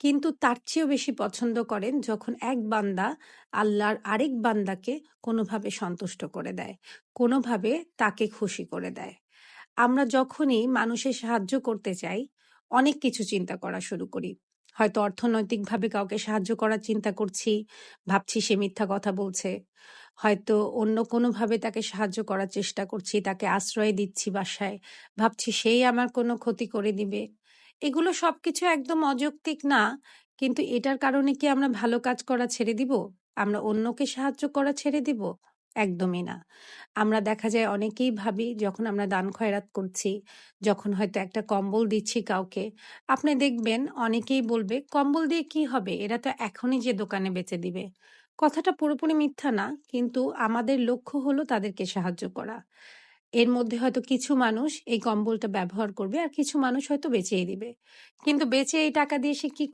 কিন্তু তার চেয়েও বেশি পছন্দ করেন যখন এক বান্দা আল্লাহর আরেক বান্দাকে কোনোভাবে সন্তুষ্ট করে দেয়, কোনোভাবে তাকে খুশি করে দেয়। আমরা যখনই মানুষের সাহায্য করতে চাই, অনেক কিছু চিন্তা করা শুরু করি। হয়তো অর্থনৈতিকভাবে কাউকে সাহায্য করার চিন্তা করছি, ভাবছি সে মিথ্যা কথা বলছে। হয়তো অন্য কোনোভাবে তাকে সাহায্য করার চেষ্টা করছি, তাকে আশ্রয় দিচ্ছি বাসায়, ভাবছি সেই আমার কোনো ক্ষতি করে দিবে। এগুলো সবকিছু একদম অযৌক্তিক না, কিন্তু এটার কারণে কি আমরা ভালো কাজ করা ছেড়ে দিব? আমরা অন্যকে সাহায্য করা ছেড়ে দিব? একদমই না। আমরা দেখা যায় অনেকেই ভাবি যখন আমরা দান খয়রাত করছি, যখন হয়তো একটা কম্বল দিচ্ছি কাউকে, আপনি দেখবেন অনেকেই বলবে, "কম্বল দিয়ে কি হবে? এরা তো এখনই যে দোকানে বেচে দিবে।" কথাটা পুরোপুরি মিথ্যা না, কিন্তু আমাদের লক্ষ্য হলো তাদেরকে সাহায্য করা। এর মধ্যে হয়তো কিছু মানুষ এই কম্বলটা ব্যবহার করবে আর কিছু মানুষ হয়তো বেচেই দিবে। কিন্তু বেচে এই টাকা দিয়ে সে কি